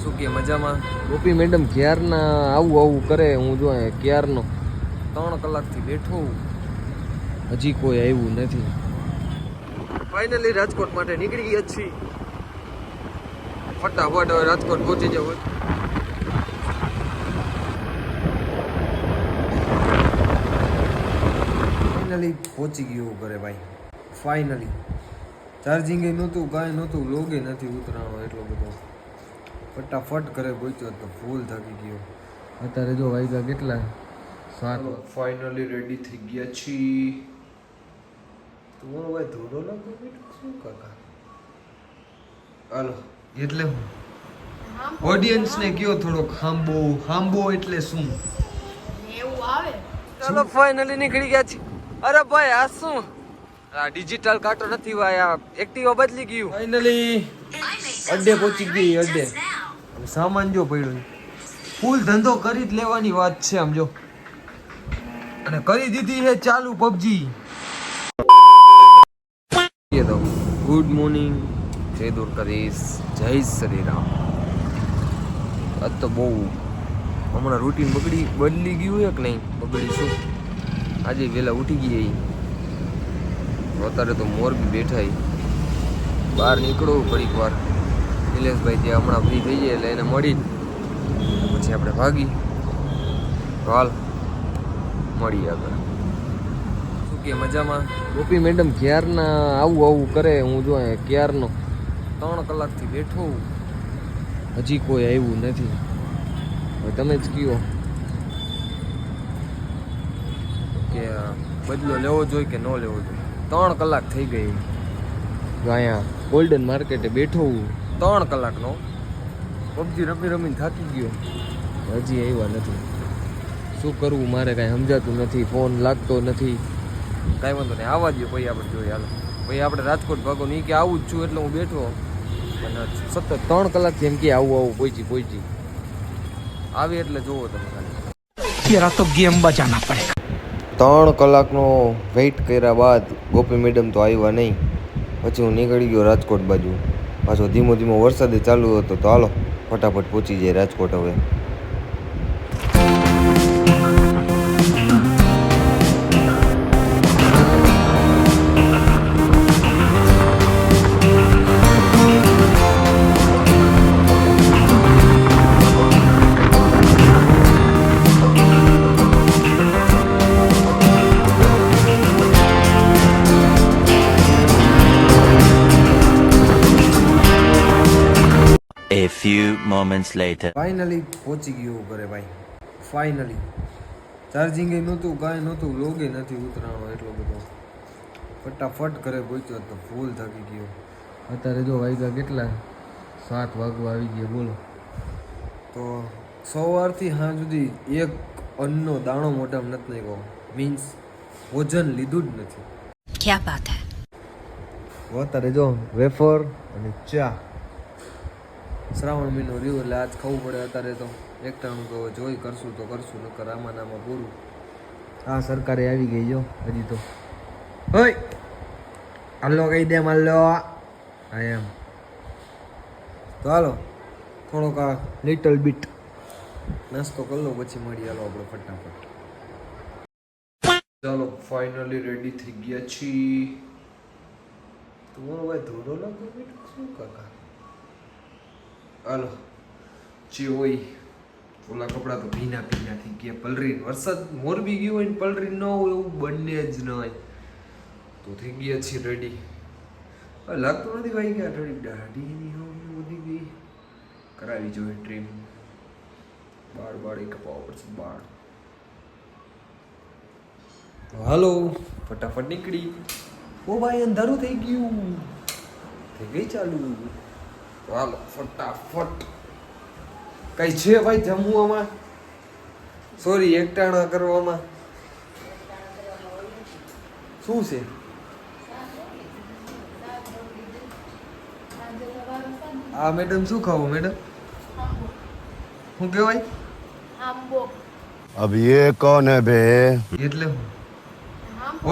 શું કે મજામાં? ગોપી મેડમ ક્યારના આવું કરે, હું જો ક્યારનો 3 કલાકથી બેઠો, હજી કોઈ આવ્યું નથી. ફાઇનલી રાજકોટ માટે નીકળી ગયા છીએ. ફટાફટ હવે રાજકોટ પહોંચી જવું. ફાઇનલી પહોંચી ગયું ઘરે ભાઈ. ફાઇનલી ચાર્જિંગ નહોતું, કાંઈ નહોતું, લોગે નથી ઉતરાણો એટલો બધો. ફટાફટ ઘરે પહોંચ્યો તો ફૂલ થાકી ગયો. અત્યારે જો વાગ્યા કેટલા 7. ફાઇનલી રેડી થઈ ગયા છીએ. તમારો ભાઈ ધોરો લાગો શું કાકા? હાલો એટલે હું ઓડિયન્સને કયો થોડોક હાંબો એટલે શું એવું આવે. ચાલો ફાઇનલી નીકળી ગયા છીએ. અરે ભાઈ આ શું આ ડિજિટલ કાંટો નથી ભાઈ, આ એક્ટિવા બદલી ગયું. ફાઇનલી અડ્ડે પહોંચી ગઈ. અડ્ડે સામાન જો પડ્યો, ફૂલ ધંધો કરી જ લેવાની વાત છે આમ જો. અને કરી દીધી છે ચાલુ પબજી. ગુડ મોર્નિંગ, જય દ્વારકાધીશ, જય શ્રી રામ. આજ તો બહુ હમણાં રૂટીન બદલી ગયું છે કે નહીં? બગડી શું આજે વહેલા ઉઠી ગઈ. અત્યારે તો મોરબી બેઠા, બહાર નીકળો ઘડીક વાર. નિલેશભાઈ જે હમણાં ફ્રી થઈ જાય એટલે એને મળી પછી આપણે ભાગી. હાલ મળીએ આગળ. શું કે મજામાં? ગોપી મેડમ ક્યારના આવું કરે, હું જો ક્યારનો 3 કલાકથી બેઠો, હજી કોઈ આવ્યું નથી. હવે તમે જ કહો કે બદલો લેવો જોઈએ કે ન લેવો જોઈએ. 3 કલાક થઈ ગઈ. જો અહીંયા ગોલ્ડન માર્કેટે બેઠો 3 કલાકનો. પબજી રમીને થાકી ગયો, હજી આવ્યા નથી. શું કરવું મારે કાંઈ સમજાતું નથી, ફોન લાગતો નથી. કાંઈ વાંધો નહીં, આવવા દો ભાઈ, આપણે જોઈએ. હાલો ભાઈ, આપણે રાજકોટ ભાગો નહીં કે આવું જ છું એટલે હું બેઠો. અને સતત 3 કલાકથી એમ કે આવું પહોંચી આવી એટલે જોવો તમે ખાલી. તો ગેમ બજાના પડે. 3 કલાકનો વેઇટ કર્યા બાદ ગોપી મેડમ તો આવ્યા નહીં. પછી હું નીકળી ગયો રાજકોટ બાજુ. પાછો ધીમો વરસાદ ચાલુ હતો. તો હાલો ફટાફટ પહોંચી જાય રાજકોટ હવે. A few moments later. Finally પહોંચી ગયો ઘરે ભાઈ. ફાઇનલી ચાર્જિંગ નહોતું, કાંઈ નહોતું, લોગે નથી ઉતરાણો એટલો બધો. ફટાફટ ઘરે પહોંચ્યો તો ફૂલ થાકી ગયો. અત્યારે જો વાગ્યા કેટલા 7 વાગવા આવી ગયા બોલો. તો સવારથી સાંજ સુધી એક અન્નનો દાણો મોઢામાં નથી નાખ્યો. મીન્સ ભોજન લીધું જ નથી. ક્યા બાત હે. અત્યારે જો વેફર અને ચા. શ્રાવણ મહિનો રહ્યો એટલે આજ ખાવું પડે. અત્યારે તો એકટાણું તો જોઈ કરશું નકર આમાં પૂરું. હા સરકારે આવી ગઈ જો હજી તો. હોય હાલો કહી દે માલ્લો. હા એમ તો હાલો થોડોક આ લિટલ બીટ નાસ્તો કરી લો પછી મળીએ. હાલો આપણે ફટાફટ. ચાલો ફાઇનલી રેડી થઈ ગયા છીએ. તમારો ભાઈ ધોરો લાગો શું કાકા? હાલો જે હોય ઓલા કપડાં તો ભીના થઈ ગયા. પલરી વરસાદ મોરબી ગયો હોય ને પલરી ન હોય એવું બંને જ ન હોય. તો થઈ ગયા છીએ રેડી. લાગતું નથી ભાઈ કે થોડી દાઢી વધી ગઈ. કરાવી જોઈએ ટ્રીમ. બાળ કપાવવા પડશે બાળ. હાલો ફટાફટ નીકળી. ઓ ભાઈ અંધારું થઈ ગયું. થઈ ગઈ ચાલુ. હાલો ફટાફટ. કઈ છે ભાઈ જમવામાં? સોરી એકટાણા કરવામાં. શું છે? આ મેડમ શું ખાવું મેડમ? શું કહેવાય? अब ये कौन है बे? એટલે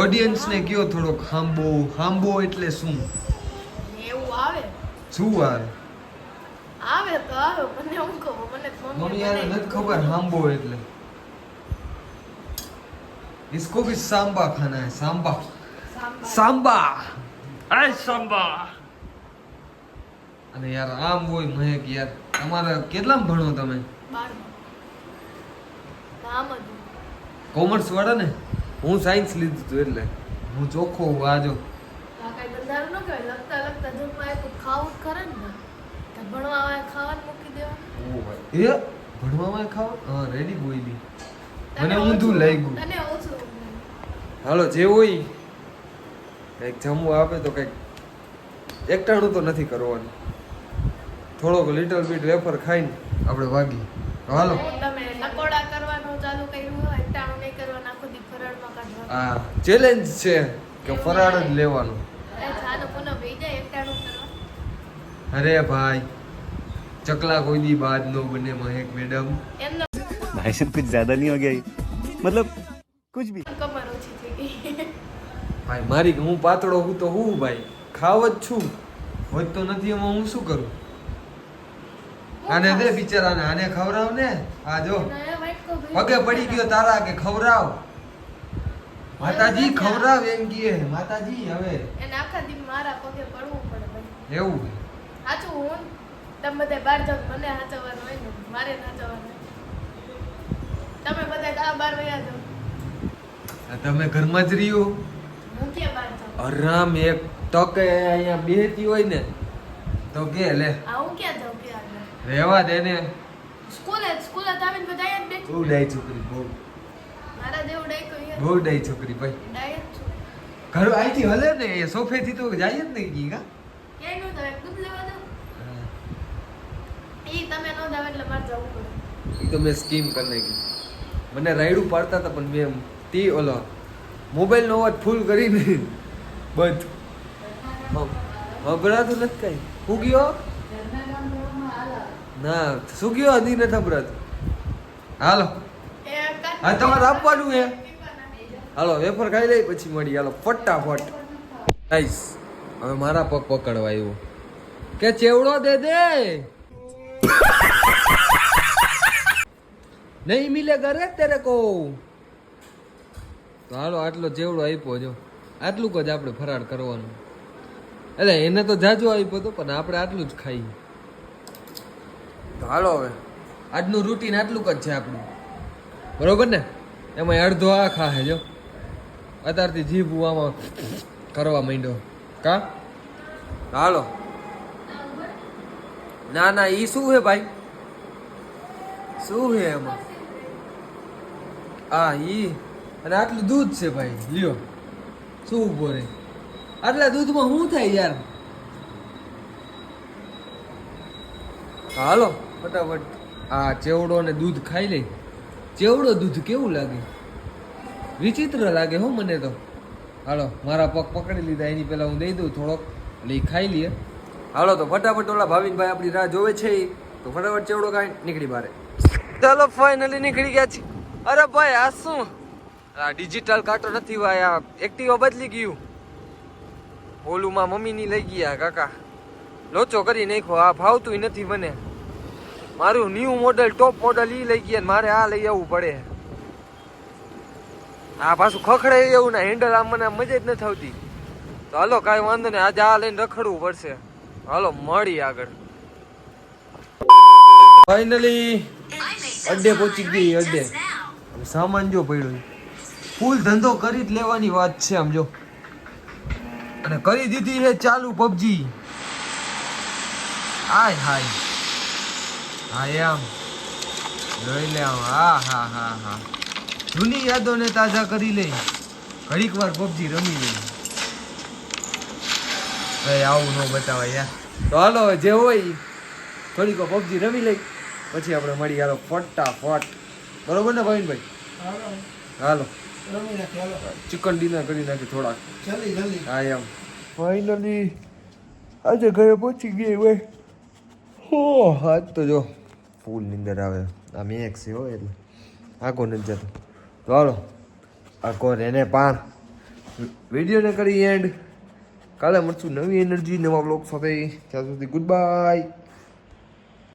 ઓડિયન્સ ને કયો થોડોક હાંબો એટલે શું એવું આવે. શું આવે? આવે તો આવે, મને હું કહું, મને તો મમ્મી યાર નથી ખબર હાંબો એટલે इसको भी सांबा खाना है सांबा सांबा आय सांबा અને યાર આમ હોય મહેક યાર તમારે કેટલામ ભણો તમે કોમર્સ વાળા ને હું સાયન્સ લીધું હતું એટલે હું ચોખ્ખો હું આજો કાઈ બંધાર ન કહેવાય, લખતા લખતા જમવા તો ખાવું જ ખરે ને, તો ભણવા આવે ખાવાનું મૂકી દેવા. ઓ ભાઈ એ ભણવામાં ખાવ હા રેડી બોયલી મને ઊંધું લાગ્યું. તને ઓછું હાલો જે હોય કંઈક જમવું આપે તો કંઈક એકટાણું તો નથી કરવાનું, થોડોક લિટલ બીટ વેફર ખાઈને આપણે ભાગી. હાલો તમે નકોડા કરવાનું ચાલુ કર્યું હોય, એકટાણું નહીં કરવાનું, આખો દી ફરાળમાં કાઢવાનું. આ ચેલેન્જ છે કે ફરાળ જ લેવાનું. એ ચાલો પુનઃ ભઈ જાય એકટાણું કરવા. અરે ભાઈ ચકલા કોઈ દી બાદ નો બને મહેક મેડમ. એમનો भाई साहब कुछ ज्यादा नहीं हो गया ये? मतलब कुछ भी. કમર ઓછી થઈ ગઈ. ભાઈ મારી હું પાતળો હું તો હું ભાઈ ખાવ જ છું, હોત તો નથી એમાં હું શું કરું. આને દે બિચારાને, આને ખવડાવ ને. આ જો નયા વાઈટ કો ભઈ પગે પડી ગયો તારા કે ખવડાવ માતાજી ખવડાવ એમ કહે માતાજી. હવે એને આખા દી મારા પગે પડવું પડે ભાઈ. એવું સાચું હું તમે બધા બહાર જાવ મને સાચવવાનું હોય ને, મારે સાચવવાનું હોય. તમે બધા આ બહાર વયા જાવ, આ તમે ઘરમાં જ રહ્યો. હું ક્યાં બહાર જાઉં? આરામ એક ટકે અહીંયા બેહતી હોય ને તો કે લે આ હું ક્યાં જાઉં ક્યાં જાઉં? રહેવા દે ને. સ્કૂલે આવીને બધા અહીંયા જ બેઠી. બહુ ડાઈ છોકરી, બહુ મારા જેવું ડાય કોઈ યાર. બહુ ડાઈ છોકરી ભાઈ. ડાય જ છું. ઘર અહીંથી હલે ને એ સોફેથી તો જાય જ નહીં કી કા. ક્યાંય નો જાવ, દૂધ લેવા જાવ. ઈ તમે નો જાવ એટલે મારે જવું પડે. એ તો મેં સ્કીમ કરી નાખી. મને રાયડું પાડતા હતા પણ મેં તી ઓલો મોબાઈલનો અવાજ ફૂલ કરીને બંધ. હબરાતું નથી કઈ. શું ગયો ના શું ગયો હજી નથી હબરાતું. હાલો એ કાટ હા તમારે આપવાનું હે. હાલો વેફર ખાઈ લઈ પછી મળી. હાલો ફટાફટ ગાઈસ હવે મારા પગ પકડવા આવ્યો કે ચેવડો દે દે. નહીં મિલેગા રે તેરે કો. તો હાલો આટલો ચેવડો આપ્યો જો, આટલું જ આપણે ફરાળ કરવાનું. એટલે એને તો જાજો આપ્યો હતો પણ આપણે આટલું જ ખાઈ. તો હાલો હવે આજનું રૂટીન આટલું જ છે આપણું, બરોબર ને. એમાં અડધો આ ખાહે જો અત્યારથી જીભ આમાં કરવા માંડ્યો કા. હાલો ના ના ઈ શું હે ભાઈ, શું હે એમાં? આ ઈ અને આટલું દૂધ છે ભાઈ, લ્યો શું ઉભો રે. આટલા દૂધમાં શું થાય યાર. હાલો ફટાફટ આ ચેવડો ને દૂધ ખાઈ લે. ચેવડો દૂધ કેવું લાગે, વિચિત્ર લાગે હો મને તો. હાલો મારા પગ પકડી લીધા, એની પહેલા હું દઈ દઉં થોડોક એટલે ઈ ખાઈ લઈએ. હાલો તો ફટાફટ ઓલા ભાવિનભાઈ આપણી રાહ જોવે છે તો ફટાફટ ચેવડો ખાઈ નીકળી બારે. ચાલો ફાઇનલી નીકળી ગયા છે. અરે ભાઈ આ શું આ ડિજિટલ કાંટો નથી ભાઈ, આ એક્ટિવા બદલી ગયું. ઓલુમાં મમ્મીની લઈ ગયા કાકા, લોચો કરી નાખ્યો. આ ભાવતું નથી મને. મારું ન્યૂ મોડલ ટોપ મોડલ ઈ લઈ ગયા, મારે આ લઈ આવવું પડે. આ પાછું ખખડે એવું ના હેન્ડલ, આમ મને મજા જ નથી આવતી. તો હાલો કાંઈ વાંધો નહીં, આજે આ લઈને રખડવું પડશે. હાલો મળી આગળ. ફાઇનલી અડ્ડે પહોંચી ગઈ. અડ્ડે સામાન જો પડ્યો, ફૂલ ધંધો કરી જ લેવાની વાત છે આમ જો. અને કરી દીધી છે ચાલુ પબજી. હાય હાય હા એમ લઈ લે આમ. હા હા હા હા જૂની યાદોને તાજા કરી લે, ઘડીક વાર પબજી રમી લે. આવું ન બતાવાય યાર. તો હાલો જે હોય થોડીક પબજી રમી લઈ પછી આપણે મળી. હાલો ફટાફટ, બરોબર ને ભાવિનભાઈ? હાલો ચિકન ડિનર કરી નાખી થોડાક. હા એમ ફાઇનલી આજે ઘરે પહોંચી ગઈ ભાઈ. હો આજ તો જો ફૂલ નીંદર આવે. આ મેં છે હો એટલે આખો નથી જતો. તો હાલો આખો એને પાણ વિડીયોને કરી એન્ડ. કાલે મળશું નવી એનર્જી નવા બ્લોગ સાથે. ત્યાં સુધી ગુડ બાય.